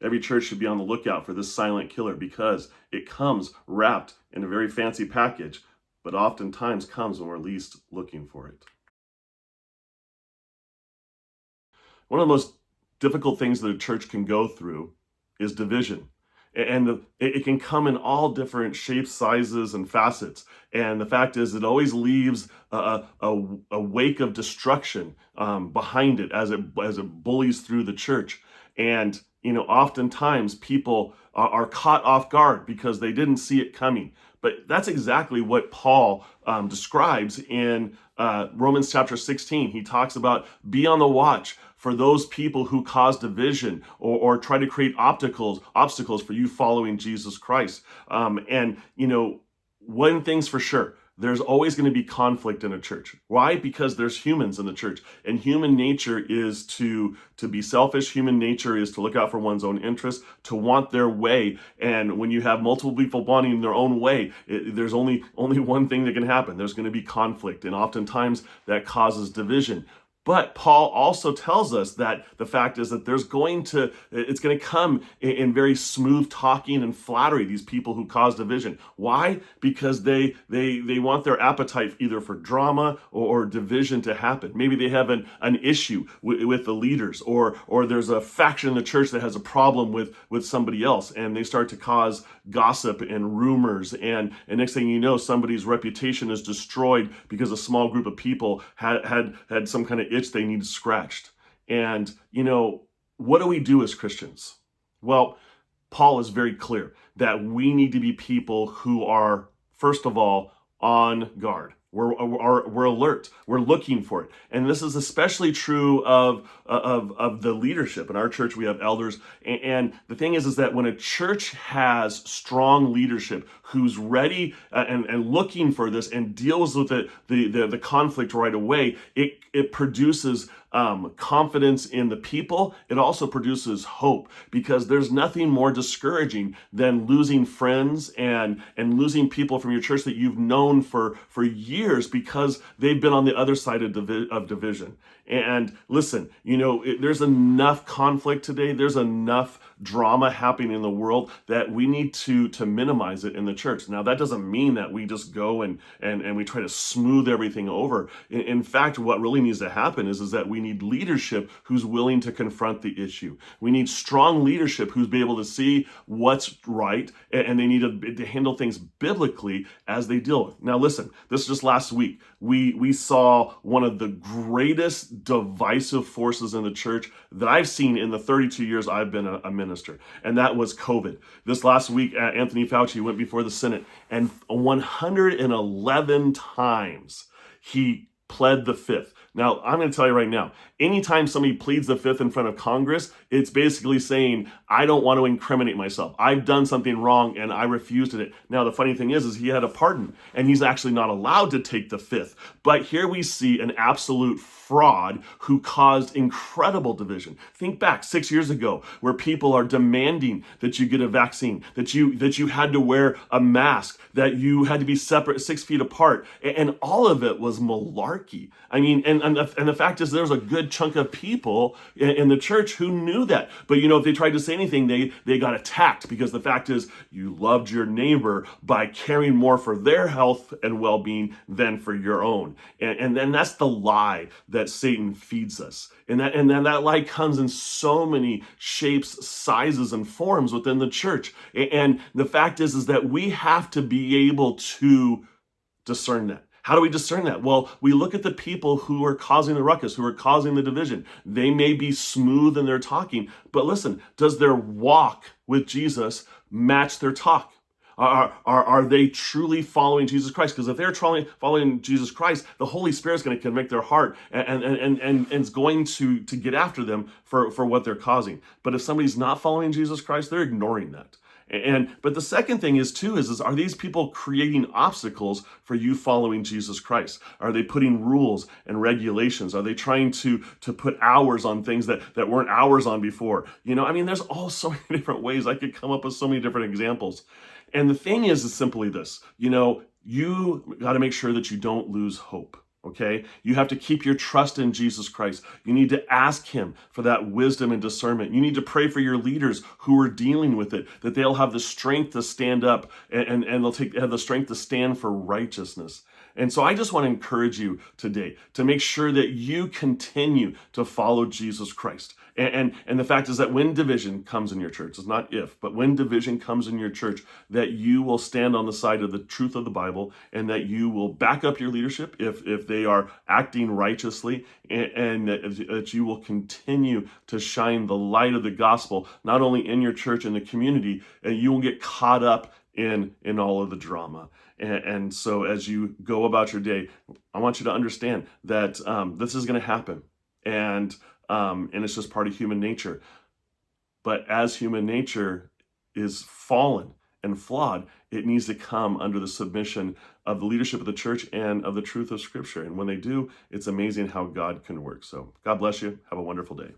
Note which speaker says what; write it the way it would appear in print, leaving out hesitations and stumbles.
Speaker 1: Every church should be on the lookout for this silent killer because it comes wrapped in a very fancy package, but oftentimes comes when we're least looking for it. One of the most difficult things that a church can go through is division. And it can come in all different shapes, sizes, and facets. And the fact is, it always leaves a wake of destruction behind it as it bullies through the church. And oftentimes people are caught off guard because they didn't see it coming. But that's exactly what Paul describes in Romans chapter 16. He talks about be on the watch for those people who cause division or try to create obstacles for you following Jesus Christ. One thing's for sure. There's always going to be conflict in a church. Why? Because there's humans in the church, and human nature is to be selfish. Human nature is to look out for one's own interests, to want their way. And when you have multiple people wanting their own way, there's only one thing that can happen. There's going to be conflict, and oftentimes that causes division. But Paul also tells us that the fact is that it's going to come in very smooth talking and flattery, these people who cause division. Why? Because they want their appetite either for drama or division to happen. Maybe they have an issue with the leaders, or there's a faction in the church that has a problem with somebody else, and they start to cause gossip and rumors, and next thing you know, somebody's reputation is destroyed because a small group of people had some kind of itch they need scratched. And what do we do as Christians? Well, Paul is very clear that we need to be people who are, first of all, on guard. We're alert. We're looking for it. And this is especially true of the leadership. In our church, we have elders. And the thing is that when a church has strong leadership who's ready and looking for this and deals with the conflict right away, it produces confidence in the people. It also produces hope, because there's nothing more discouraging than losing friends and losing people from your church that you've known for years because they've been on the other side of division. And listen, there's enough conflict today. There's enough drama happening in the world that we need to minimize it in the church. Now, that doesn't mean that we just go and we try to smooth everything over. In fact, what really needs to happen is that we need leadership who's willing to confront the issue. We need strong leadership who's be able to see what's right, and they need to handle things biblically as they deal with. Now, listen, this just last week, we saw one of the greatest divisive forces in the church that I've seen in the 32 years I've been a minister, and that was COVID. This last week, Anthony Fauci went before the Senate, and 111 times he pled the fifth. Now, I'm going to tell you right now, anytime somebody pleads the fifth in front of Congress, it's basically saying, I don't want to incriminate myself. I've done something wrong and I refused it. Now, the funny thing is he had a pardon and he's actually not allowed to take the fifth. But here we see an absolute fraud who caused incredible division. Think back 6 years ago, where people are demanding that you get a vaccine, that you had to wear a mask, that you had to be separate 6 feet apart, and all of it was malarkey. I mean, and the fact is, there's a good chunk of people in the church who knew that. But if they tried to say anything, they got attacked, because the fact is, you loved your neighbor by caring more for their health and well-being than for your own. And then that's the lie that Satan feeds us. And then that lie comes in so many shapes, sizes, and forms within the church. And the fact is that we have to be able to discern that. How do we discern that? Well, we look at the people who are causing the ruckus, who are causing the division. They may be smooth in their talking, but listen, does their walk with Jesus match their talk? Are they truly following Jesus Christ? Because if they're following Jesus Christ, the Holy Spirit is going to convict their heart and is going to get after them for what they're causing. But if somebody's not following Jesus Christ, they're ignoring that. But the second thing is are these people creating obstacles for you following Jesus Christ? Are they putting rules and regulations? Are they trying to put hours on things that weren't hours on before? There's all so many different ways. I could come up with so many different examples. And the thing is simply this, you got to make sure that you don't lose hope. Okay, you have to keep your trust in Jesus Christ. You need to ask him for that wisdom and discernment. You need to pray for your leaders who are dealing with it, that they'll have the strength to stand up and they'll have the strength to stand for righteousness. And so I just want to encourage you today to make sure that you continue to follow Jesus Christ. And the fact is that when division comes in your church, it's not if, but when division comes in your church, that you will stand on the side of the truth of the Bible, and that you will back up your leadership if they are acting righteously, and that you will continue to shine the light of the gospel, not only in your church and the community, and you won't get caught up in all of the drama. And so as you go about your day, I want you to understand that this is going to happen. And it's just part of human nature. But as human nature is fallen and flawed, it needs to come under the submission of the leadership of the church and of the truth of Scripture. And when they do, it's amazing how God can work. So God bless you. Have a wonderful day.